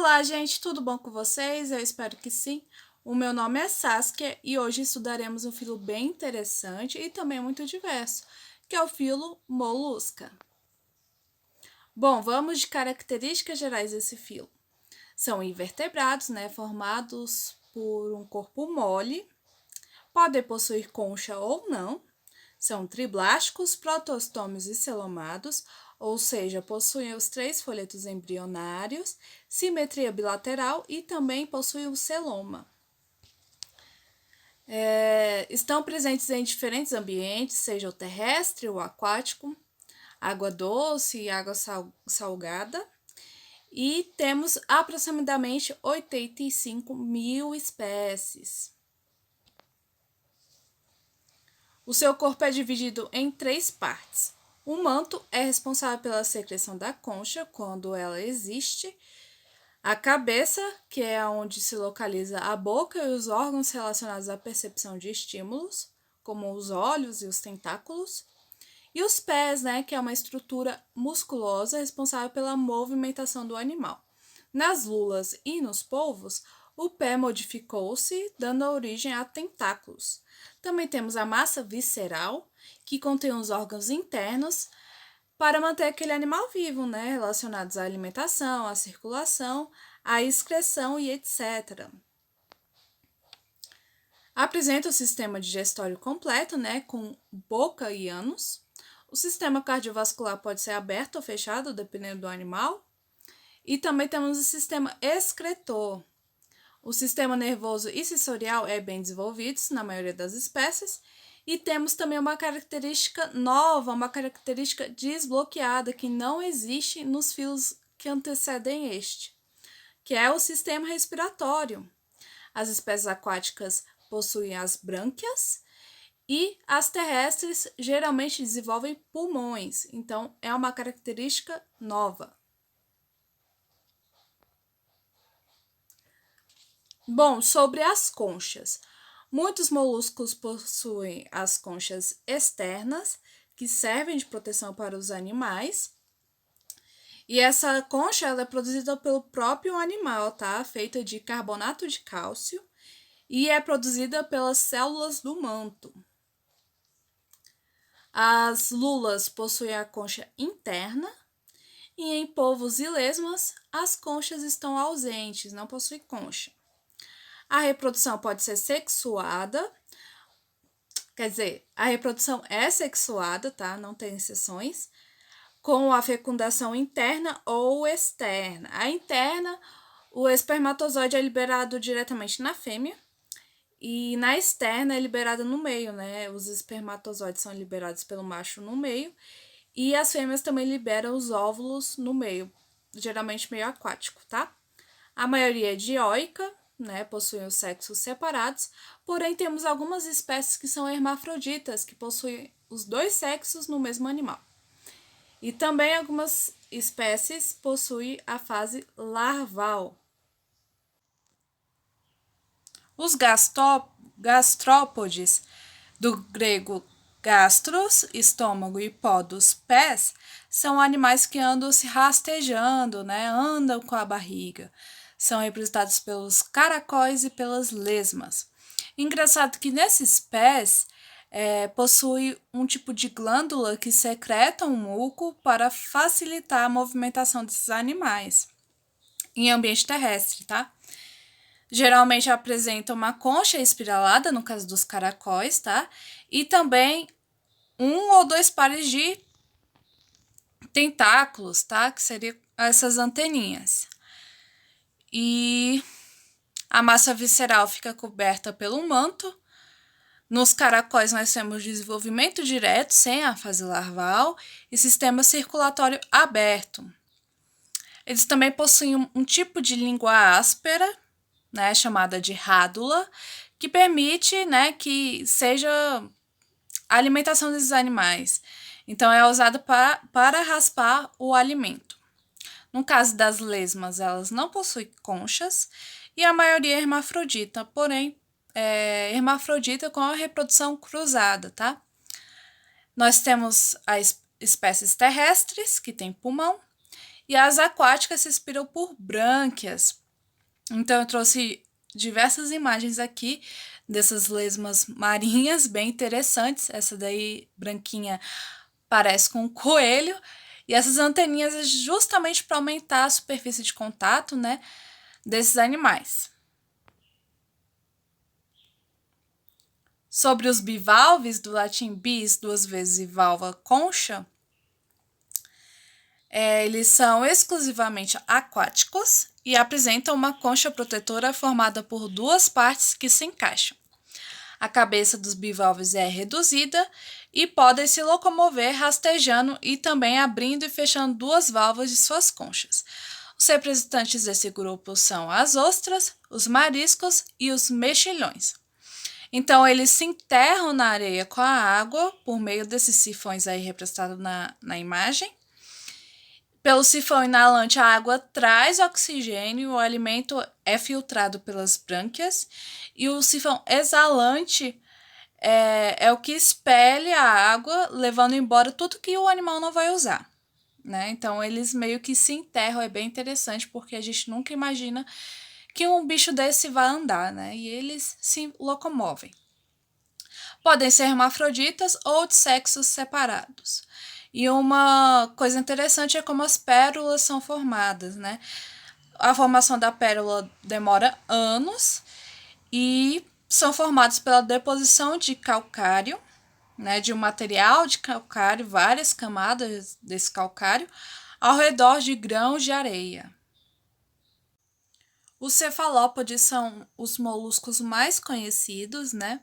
Olá, gente, tudo bom com vocês? Eu espero que sim. O meu nome é Saskia e hoje estudaremos um filo bem interessante e também muito diverso, que é o filo molusca. Bom, vamos de características gerais desse filo. São invertebrados, formados por um corpo mole, podem possuir concha ou não, são triblásticos, protostômios e celomados, ou seja, possuem os 3 folhetos embrionários, simetria bilateral e também possuem o celoma. Estão presentes em diferentes ambientes, seja o terrestre ou aquático, água doce e água salgada. E temos aproximadamente 85 mil espécies. O seu corpo é dividido em 3 partes. O manto é responsável pela secreção da concha, quando ela existe. A cabeça, que é onde se localiza a boca e os órgãos relacionados à percepção de estímulos, como os olhos e os tentáculos. E os pés, que é uma estrutura musculosa responsável pela movimentação do animal. Nas lulas e nos polvos, o pé modificou-se, dando origem a tentáculos. Também temos a massa visceral, que contém os órgãos internos para manter aquele animal vivo, relacionados à alimentação, à circulação, à excreção e etc. Apresenta o sistema digestório completo, com boca e ânus. O sistema cardiovascular pode ser aberto ou fechado, dependendo do animal. E também temos o sistema excretor. O sistema nervoso e sensorial é bem desenvolvido na maioria das espécies. E temos também uma característica nova, uma característica desbloqueada, que não existe nos filos que antecedem este, que é o sistema respiratório. As espécies aquáticas possuem as brânquias e as terrestres geralmente desenvolvem pulmões, então é uma característica nova. Bom, sobre as conchas. Muitos moluscos possuem as conchas externas, que servem de proteção para os animais. E essa concha ela é produzida pelo próprio animal, tá? Feita de carbonato de cálcio e é produzida pelas células do manto. As lulas possuem a concha interna e em polvos e lesmas as conchas estão ausentes, não possuem concha. A reprodução pode ser sexuada, quer dizer, a reprodução é sexuada, tá? Não tem exceções, com a fecundação interna ou externa. A interna, o espermatozoide é liberado diretamente na fêmea, e na externa é liberada no meio, Os espermatozoides são liberados pelo macho no meio, e as fêmeas também liberam os óvulos no meio, geralmente meio aquático, tá? A maioria é dioica, possuem os sexos separados, porém temos algumas espécies que são hermafroditas, que possuem os 2 sexos no mesmo animal. E também algumas espécies possuem a fase larval. Os gastrópodes, do grego gastros, estômago, e podos, pés, são animais que andam se rastejando, andam com a barriga. São representados pelos caracóis e pelas lesmas. Engraçado que nesses pés possui um tipo de glândula que secreta um muco para facilitar a movimentação desses animais em ambiente terrestre, tá? Geralmente apresenta uma concha espiralada, no caso dos caracóis, tá? E também 1 ou 2 pares de tentáculos, tá? Que seriam essas anteninhas. E a massa visceral fica coberta pelo manto. Nos caracóis nós temos desenvolvimento direto, sem a fase larval, e sistema circulatório aberto. Eles também possuem um tipo de língua áspera, chamada de rádula, que permite, que seja a alimentação desses animais. Então, é usado para raspar o alimento. No caso das lesmas, elas não possuem conchas e a maioria é hermafrodita, porém, hermafrodita com a reprodução cruzada, tá? Nós temos as espécies terrestres, que têm pulmão, E as aquáticas respiram por brânquias. Então, eu trouxe diversas imagens aqui dessas lesmas marinhas bem interessantes. Essa daí, branquinha, parece com um coelho. E essas anteninhas é justamente para aumentar a superfície de contato, né, desses animais. Sobre os bivalves, do latim bis, duas vezes, e valva, concha, eles são exclusivamente aquáticos e apresentam uma concha protetora formada por duas partes que se encaixam. A cabeça dos bivalves é reduzida e podem se locomover rastejando e também abrindo e fechando duas válvulas de suas conchas. Os representantes desse grupo são as ostras, os mariscos e os mexilhões. Então, eles se enterram na areia com a água por meio desses sifões aí representados na imagem. Pelo sifão inalante, a água traz oxigênio, o alimento é filtrado pelas brânquias, e o sifão exalante é o que expele a água, levando embora tudo que o animal não vai usar. Né? Então, eles meio que se enterram, é bem interessante, porque a gente nunca imagina que um bicho desse vai andar, né? E eles se locomovem. Podem ser hermafroditas ou de sexos separados. E uma coisa interessante é como as pérolas são formadas, né? A formação da pérola demora anos e são formados pela deposição de calcário, né, de um material de calcário, várias camadas desse calcário, ao redor de grãos de areia. Os cefalópodes são os moluscos mais conhecidos, né?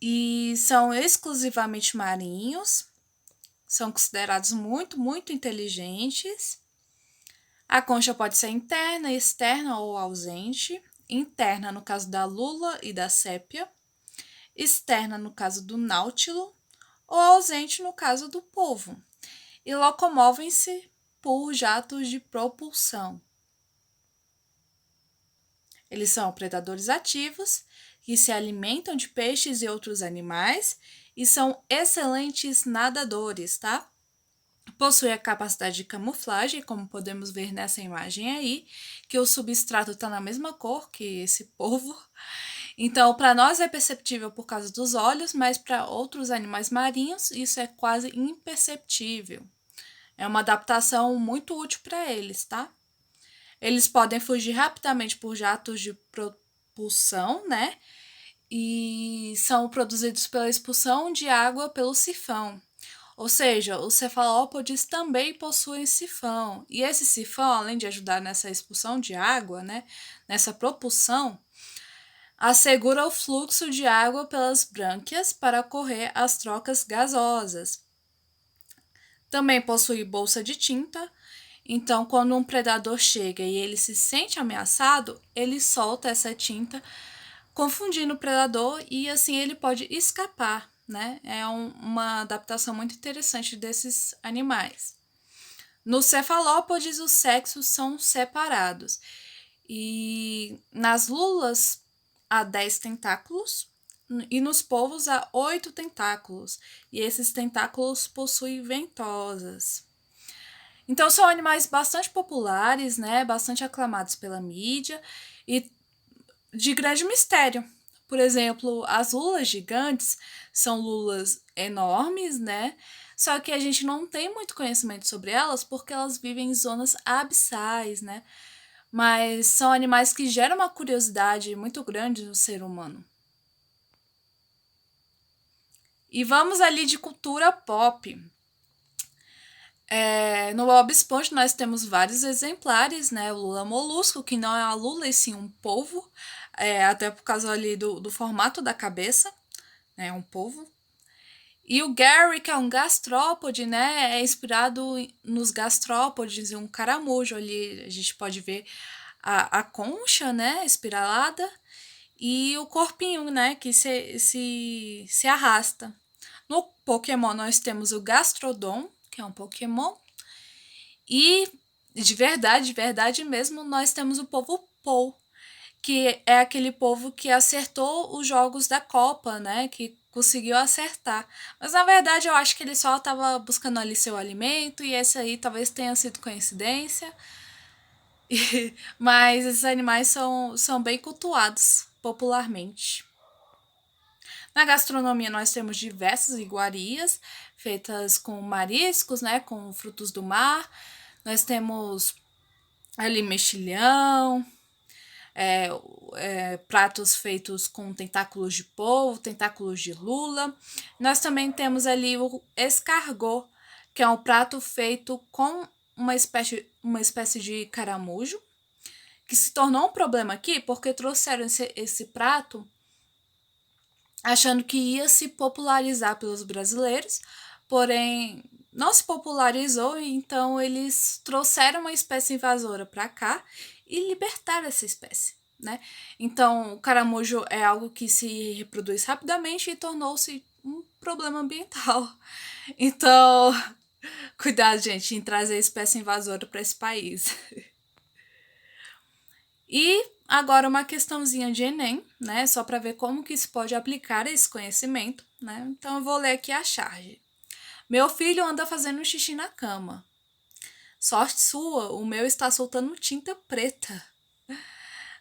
E são exclusivamente marinhos, são considerados muito, muito inteligentes. A concha pode ser interna, externa ou ausente. Interna no caso da lula e da sépia, externa no caso do náutilo ou ausente no caso do polvo. E locomovem-se por jatos de propulsão. Eles são predadores ativos, que se alimentam de peixes e outros animais e são excelentes nadadores, tá? Possui a capacidade de camuflagem, como podemos ver nessa imagem aí, que o substrato está na mesma cor que esse polvo. Então, para nós é perceptível por causa dos olhos, mas para outros animais marinhos isso é quase imperceptível. É uma adaptação muito útil para eles, tá? Eles podem fugir rapidamente por jatos de propulsão, né? E são produzidos pela expulsão de água pelo sifão. Ou seja, os cefalópodes também possuem sifão. E esse sifão, além de ajudar nessa expulsão de água, né, nessa propulsão, assegura o fluxo de água pelas brânquias para ocorrer as trocas gasosas. Também possui bolsa de tinta. Então, quando um predador chega e ele se sente ameaçado, ele solta essa tinta, confundindo o predador e assim ele pode escapar, né? É uma adaptação muito interessante desses animais. Nos cefalópodes, os sexos são separados. E nas lulas há 10 tentáculos e nos polvos há 8 tentáculos. E esses tentáculos possuem ventosas. Então, são animais bastante populares, né? Bastante aclamados pela mídia e de grande mistério. Por exemplo, as lulas gigantes são lulas enormes, né? Só que a gente não tem muito conhecimento sobre elas porque elas vivem em zonas abissais, né? Mas são animais que geram uma curiosidade muito grande no ser humano. E vamos ali de cultura pop. No Bob Esponja nós temos vários exemplares, né? O Lula molusco, que não é a lula e sim um polvo, até por causa ali do formato da cabeça, né? Um polvo. E o Gary, que é um gastrópode, né? É inspirado nos gastrópodes e um caramujo ali. A gente pode ver a concha, né? Espiralada e o corpinho, né? Que se arrasta. No Pokémon nós temos o Gastrodon, que é um Pokémon. E de verdade mesmo, nós temos o povo Pou, que é aquele povo que acertou os jogos da Copa, né? Que conseguiu acertar. Mas na verdade eu acho que ele só estava buscando ali seu alimento e esse aí talvez tenha sido coincidência. Mas esses animais são bem cultuados popularmente. Na gastronomia nós temos diversas iguarias feitas com mariscos, né, com frutos do mar. Nós temos ali mexilhão, pratos feitos com tentáculos de polvo, tentáculos de lula. Nós também temos ali o escargot, que é um prato feito com uma espécie de caramujo, que se tornou um problema aqui porque trouxeram esse prato achando que ia se popularizar pelos brasileiros, porém não se popularizou, então eles trouxeram uma espécie invasora para cá e libertaram essa espécie, né? Então, o caramujo é algo que se reproduz rapidamente e tornou-se um problema ambiental. Então, cuidado, gente, em trazer espécie invasora para esse país. E agora uma questãozinha de Enem, né? Só para ver como que se pode aplicar esse conhecimento, né? Então eu vou ler aqui a charge. Meu filho anda fazendo xixi na cama. Sorte sua, o meu está soltando tinta preta.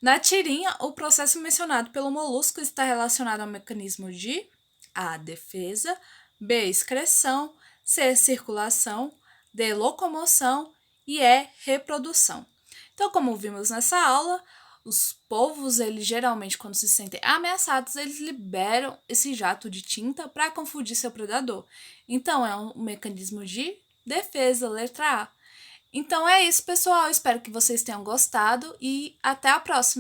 Na tirinha, o processo mencionado pelo molusco está relacionado ao mecanismo de A. Defesa, B. Excreção, C. Circulação, D. Locomoção e E. Reprodução. Então, como vimos nessa aula, os polvos, eles geralmente, quando se sentem ameaçados, eles liberam esse jato de tinta para confundir seu predador. Então, é um mecanismo de defesa, letra A. Então é isso, pessoal. Espero que vocês tenham gostado e até a próxima.